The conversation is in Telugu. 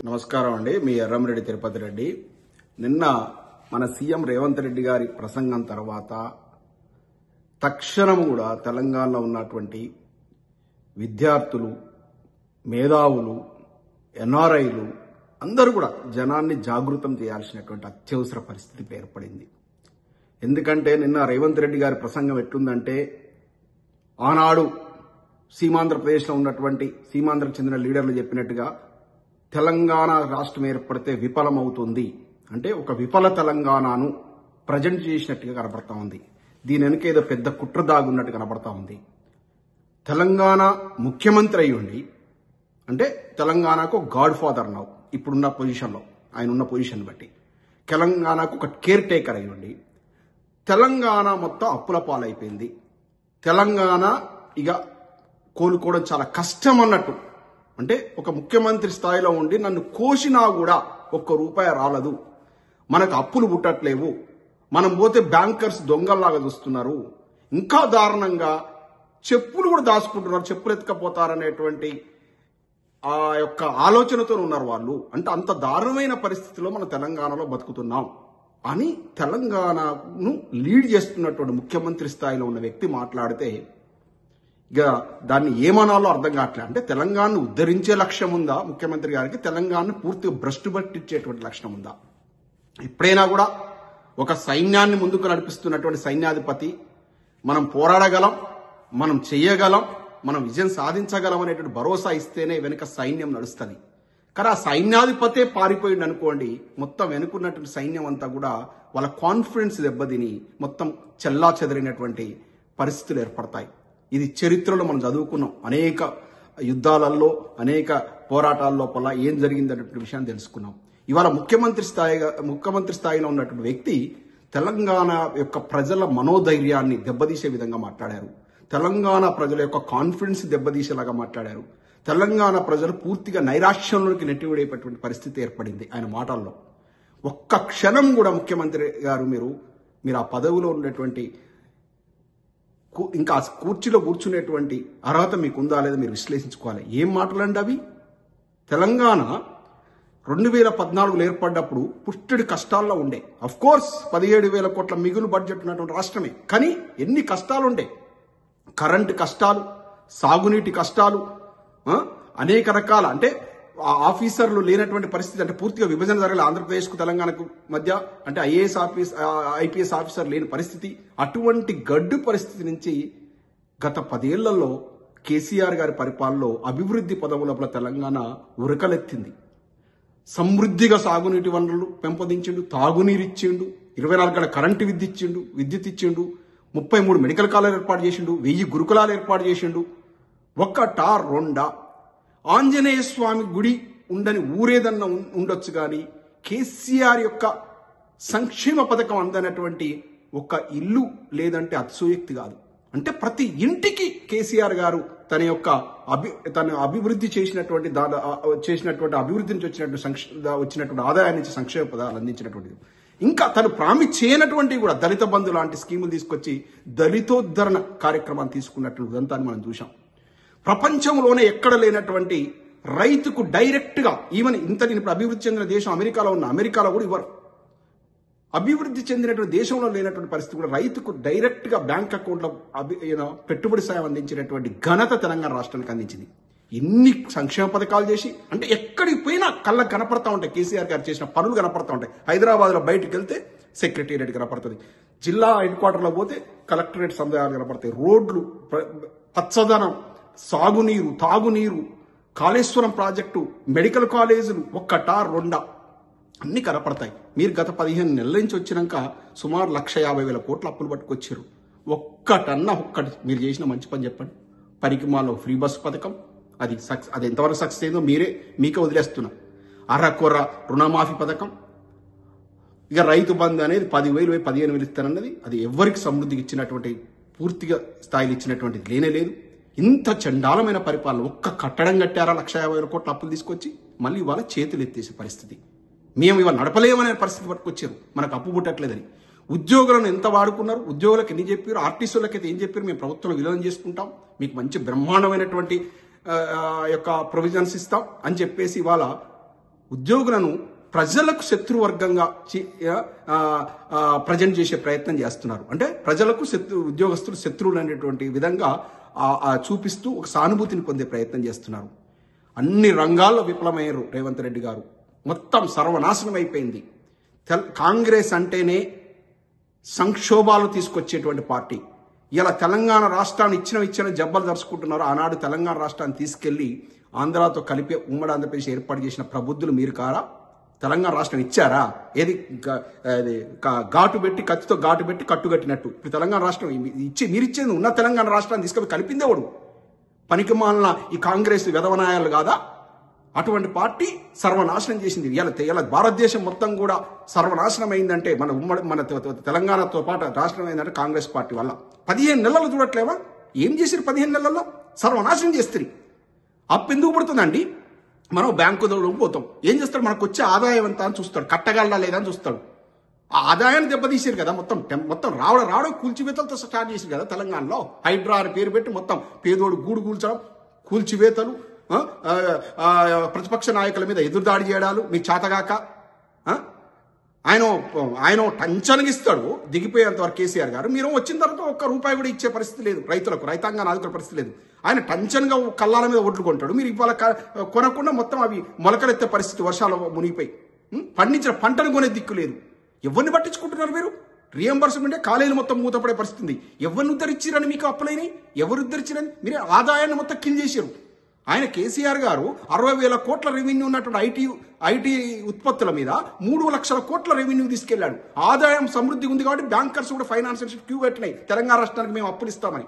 నమస్కారం అండి. మీ ఎర్రంరెడ్డి తిరుపతి రెడ్డి. నిన్న మన సీఎం రేవంత్ రెడ్డి గారి ప్రసంగం తర్వాత తక్షణం కూడా తెలంగాణలో ఉన్నటువంటి విద్యార్థులు, మేధావులు, ఎన్ఆర్ఐలు అందరూ కూడా జనాన్ని జాగృతం చేయాల్సినటువంటి అత్యవసర పరిస్థితి ఏర్పడింది. ఎందుకంటే నిన్న రేవంత్ రెడ్డి గారి ప్రసంగం ఎట్లుందంటే, ఆనాడు సీమాంధ్రప్రదేశ్లో ఉన్నటువంటి సీమాంధ్రకు చెందిన లీడర్లు చెప్పినట్టుగా తెలంగాణ రాష్ట్రం ఏర్పడితే విఫలమవుతుంది అంటే ఒక విఫల తెలంగాణను ప్రజెంట్ చేసినట్టుగా కనబడతా ఉంది. దీని వెనుక ఏదో పెద్ద కుట్ర దాగున్నట్టు కనబడతా ఉంది. తెలంగాణ ముఖ్యమంత్రి అయి ఉండి అంటే తెలంగాణకు గాడ్ ఫాదర్ నౌ ఇప్పుడున్న పొజిషన్లో, ఆయన ఉన్న పొజిషన్ బట్టి తెలంగాణకు ఒక కేర్ టేకర్ అయి ఉండి తెలంగాణ మొత్తం అప్పుల పాలైపోయింది. తెలంగాణ ఇక కోలుకోవడం చాలా కష్టం అన్నట్టు. అంటే ఒక ముఖ్యమంత్రి స్థాయిలో ఉండి నన్ను కోసినా కూడా ₹1 రాలదు, మనకు అప్పులు పుట్టట్లేవు, మనం పోతే బ్యాంకర్స్ దొంగల్లాగా చూస్తున్నారు, ఇంకా దారుణంగా చెప్పులు కూడా దాచుకుంటున్నారు, చెప్పులు ఎత్తుకపోతారనేటువంటి ఆ యొక్క ఆలోచనతో ఉన్నారు వాళ్ళు. అంటే అంత దారుణమైన పరిస్థితిలో మనం తెలంగాణలో బతుకుతున్నాం అని తెలంగాణను లీడ్ చేస్తున్నటువంటి ముఖ్యమంత్రి స్థాయిలో ఉన్న వ్యక్తి మాట్లాడితే ఇక దాన్ని ఏమనాలో అర్థం కావట్లేదు. అంటే తెలంగాణను ఉద్ధరించే లక్ష్యం ఉందా ముఖ్యమంత్రి గారికి? తెలంగాణను పూర్తిగా భ్రష్టు పట్టించేటువంటి లక్ష్యం ఉందా? ఎప్పుడైనా కూడా ఒక సైన్యాన్ని ముందుకు నడిపిస్తున్నటువంటి సైన్యాధిపతి మనం పోరాడగలం, మనం చెయ్యగలం, మనం విజయం సాధించగలం అనేటువంటి భరోసా ఇస్తేనే వెనుక సైన్యం నడుస్తుంది. కానీ ఆ సైన్యాధిపతే పారిపోయింది అనుకోండి, మొత్తం వెనుకున్నటువంటి సైన్యం అంతా కూడా వాళ్ళ కాన్ఫిడెన్స్ దెబ్బతిని మొత్తం చెల్లా చెదరినటువంటి పరిస్థితులు ఏర్పడతాయి. ఇది చరిత్రలో మనం చదువుకున్నాం. అనేక యుద్ధాలలో, అనేక పోరాటాల లోపల ఏం జరిగిందనే విషయాన్ని తెలుసుకున్నాం. ఇవాళ ముఖ్యమంత్రి స్థాయిలో ఉన్నటువంటి వ్యక్తి తెలంగాణ యొక్క ప్రజల మనోధైర్యాన్ని దెబ్బతీసే విధంగా మాట్లాడారు. తెలంగాణ ప్రజల యొక్క కాన్ఫిడెన్స్ దెబ్బతీసేలాగా మాట్లాడారు. తెలంగాణ ప్రజలు పూర్తిగా నైరాశ్యంలోకి నెట్టివేయటువంటి పరిస్థితి ఏర్పడింది ఆయన మాటల్లో. ఒక్క క్షణం కూడా ముఖ్యమంత్రి గారు మీరు ఆ పదవిలో ఉన్నటువంటి ఇంకా కుర్చీలో కూర్చునేటువంటి అర్హత మీకు ఉందా లేదా మీరు విశ్లేషించుకోవాలి. ఏం మాటలండి అవి? తెలంగాణ 2014లో ఏర్పడ్డప్పుడు పుట్టడి కష్టాల్లో ఉండే. అఫ్ కోర్స్ 17,000 కోట్ల మిగులు బడ్జెట్ ఉన్నటువంటి రాష్ట్రమే. కానీ ఎన్ని కష్టాలు ఉండే? కరెంటు కష్టాలు, సాగునీటి కష్టాలు, అనేక రకాల అంటే ఆఫీసర్లు లేనటువంటి పరిస్థితి. అంటే పూర్తిగా విభజన జరగలేదు ఆంధ్రప్రదేశ్కు తెలంగాణకు మధ్య. అంటే ఐపీఎస్ ఆఫీసర్ లేని పరిస్థితి. అటువంటి గడ్డు పరిస్థితి నుంచి గత 10 ఏళ్లలో కేసీఆర్ గారి పరిపాలనలో అభివృద్ధి పదవుల తెలంగాణ ఉరకలెత్తింది. సమృద్ధిగా సాగునీటి వనరులు పెంపొందించిండు, తాగునీరు ఇచ్చిండు, 24 గంటల కరెంటు విద్యుత్ ఇచ్చిండు, 33 మెడికల్ కాలేజీలు ఏర్పాటు చేసిండు, 1000 గురుకులాలు ఏర్పాటు చేసిండు. ఒకటా రెండా? ఆంజనేయ స్వామి గుడి ఉండని ఊరేదన్నా ఉండొచ్చు కానీ కేసీఆర్ యొక్క సంక్షేమ పథకం అందనటువంటి ఒక ఇల్లు లేదంటే అతిశయోక్తి కాదు. అంటే ప్రతి ఇంటికి కేసీఆర్ గారు తన అభివృద్ధి చేసినటువంటి అభివృద్ధి నుంచి వచ్చినటువంటి ఆదాయాన్ని నుంచి సంక్షేమ పదాలు అందించినటువంటిది. ఇంకా తను ప్రామిస్ చేయనటువంటి కూడా దళిత బంధు లాంటి స్కీములు తీసుకొచ్చి దళితోద్ధరణ కార్యక్రమాన్ని తీసుకున్నట్లు ఉదంతాన్ని మనం చూసాం. ప్రపంచంలోనే ఎక్కడ లేనటువంటి రైతుకు డైరెక్ట్ గా ఈవెన్ ఇప్పుడు అభివృద్ధి చెందిన దేశం అమెరికాలో కూడా ఇవ్వరు. అభివృద్ధి చెందినటువంటి దేశంలో లేనటువంటి పరిస్థితి కూడా రైతుకు డైరెక్ట్ గా బ్యాంక్ అకౌంట్లో పెట్టుబడి సాయం అందించినటువంటి ఘనత తెలంగాణ రాష్ట్రానికి అందించింది. ఎన్ని సంక్షేమ పథకాలు చేసి అంటే ఎక్కడికి పోయినా కళ్ళకు కనపడతా ఉంటాయి. కేసీఆర్ గారు చేసిన పనులు కనపడతా ఉంటాయి. హైదరాబాద్ లో బయటకు వెళ్తే సెక్రటేరియట్ కనపడుతుంది, జిల్లా హెడ్ క్వార్టర్ లో పోతే కలెక్టరేట్ సముదాయాలు కనపడతాయి, రోడ్లు, పచ్చదనం, సాగునీరు, తాగునీరు, కాళేశ్వరం ప్రాజెక్టు, మెడికల్ కాలేజీలు ఒక్కటా రెండా అన్ని కనపడతాయి. మీరు గత 15 నెలల నుంచి వచ్చినాక సుమారు 1,50,000 కోట్ల అప్పులు పట్టుకొచ్చారు. ఒక్కటి మీరు చేసిన మంచి పని చెప్పండి. పరికిమాలో ఫ్రీ బస్సు పథకం, అది ఎంతవరకు సక్సెస్ అయిందో మీకే వదిలేస్తున్నా. అరకొర రుణమాఫీ పథకం, ఇక రైతు బంధు అనేది 10,000 15,000 ఇస్తానన్నది అది ఎవరికి సమృద్ధికి ఇచ్చినటువంటి పూర్తిగా స్థాయిలో ఇచ్చినటువంటిది లేనేలేదు. ఇంత చండాలమైన పరిపాలన. ఒక్క కట్టడం కట్టారా 1,50,000 కోట్ల అప్పులు తీసుకొచ్చి మళ్ళీ ఇవాళ చేతులు ఎత్తేసే పరిస్థితి. మేము ఇవాళ నడపలేమనే పరిస్థితి పట్టుకొచ్చారు, మనకు అప్పు పుట్టట్లేదని. ఉద్యోగులను ఎంత వాడుకున్నారు, ఉద్యోగులకు ఎన్ని చెప్పారు, ఆర్టీసీలకైతే ఏం చెప్పారు, మేము ప్రభుత్వంలో విలీనం చేసుకుంటాం, మీకు మంచి బ్రహ్మాండమైనటువంటి యొక్క ప్రొవిజన్స్ ఇస్తాం అని చెప్పేసి ఇవాళ ఉద్యోగులను ప్రజలకు శత్రువర్గంగా ప్రజెంట్ చేసే ప్రయత్నం చేస్తున్నారు. అంటే ప్రజలకు ఉద్యోగస్తులు శత్రువులు అనేటువంటి విధంగా చూపిస్తూ ఒక సానుభూతిని పొందే ప్రయత్నం చేస్తున్నారు. అన్ని రంగాల్లో విఫలమయ్యారు రేవంత్ రెడ్డి గారు. మొత్తం సర్వనాశనం అయిపోయింది. కాంగ్రెస్ అంటేనే సంక్షోభాలు తీసుకొచ్చేటువంటి పార్టీ. ఇలా తెలంగాణ రాష్ట్రాన్ని ఇచ్చిన జబ్బలు దరుచుకుంటున్నారు. ఆనాడు తెలంగాణ రాష్ట్రాన్ని తీసుకెళ్లి ఆంధ్రాతో కలిపే ఉమ్మడి ఆంధ్రప్రదేశ్ ఏర్పాటు చేసిన ప్రబుద్ధులు మీరు కారా? తెలంగాణ రాష్ట్రం ఇచ్చారా? ఏది ఘాటు పెట్టి కత్తితో ఘాటు పెట్టి కట్టుకట్టినట్టు ఇప్పుడు తెలంగాణ రాష్ట్రం మీరిచ్చేది ఉన్న తెలంగాణ రాష్ట్రాన్ని తీసుకొని కలిపిందేవాడు పనికిమాలిన ఈ కాంగ్రెస్ విధవనాయాలు కాదా? అటువంటి పార్టీ సర్వనాశనం చేసింది. ఇలా భారతదేశం మొత్తం కూడా సర్వనాశనం అయిందంటే మన తెలంగాణతో పాటు రాష్ట్రం అయిందంటే కాంగ్రెస్ పార్టీ వల్ల. 15 నెలలు చూడట్లేవా? ఏం చేశారు 15 నెలల్లో? సర్వనాశనం చేస్తారు. అప్పు ఎందుకు పడుతుందండి? మనం బ్యాంకు పోతాం, ఏం చేస్తాడు? మనకు వచ్చే ఆదాయం ఎంత అని చూస్తాడు, కట్టగలడా లేదా అని చూస్తాడు. ఆ ఆదాయాన్ని దెబ్బతీసారు కదా. మొత్తం రావడం కూల్చివేతలతో స్టార్ట్ చేశారు కదా తెలంగాణలో. హైడ్రా అని పేరు పెట్టి మొత్తం పేదోడు గూడు కూల్చడం, కూల్చివేతలు, ప్రతిపక్ష నాయకుల మీద ఎదురుదాడి చేయడాలు మీ చేతగాక. ఆయన టంచనగా ఇస్తాడు దిగిపోయేంత వరకు కేసీఆర్ గారు. మీరు వచ్చిన తర్వాత ఒక్క రూపాయి కూడా ఇచ్చే పరిస్థితి లేదు. రైతాంగాన్ని ఆదుకునే పరిస్థితి లేదు. ఆయన టంచన్గా కళ్ళాల మీద ఒడ్లు కొంటాడు. మీరు ఇవాళ కొనకుండా మొత్తం అవి మొలకలెత్తే పరిస్థితి, వర్షాలు మునిగిపోయి పండించిన పంటను కొనే దిక్కు లేదు. ఎవరిని పట్టించుకుంటున్నారు మీరు? రియంబర్స్మెంటే కాలేజీలు మొత్తం మూతపడే పరిస్థితి ఉంది. ఎవరిని ఉద్ధరించారని మీకు అప్పులైనవి? ఎవరు ఉద్ధరించారని? మీరు ఆదాయాన్ని మొత్తం కిల్ చేశారు. ఆయన కేసీఆర్ గారు 60,000 కోట్ల రెవెన్యూ ఉన్నటువంటి ఐటీ ఉత్పత్తుల మీద 3 లక్షల కోట్ల రెవెన్యూ తీసుకెళ్లాడు. ఆదాయం సమృద్ధి ఉంది కాబట్టి బ్యాంకర్స్ కూడా ఫైనాన్స్ క్యూ కట్టినాయి తెలంగాణ రాష్ట్రానికి మేము అప్పులు ఇస్తామని.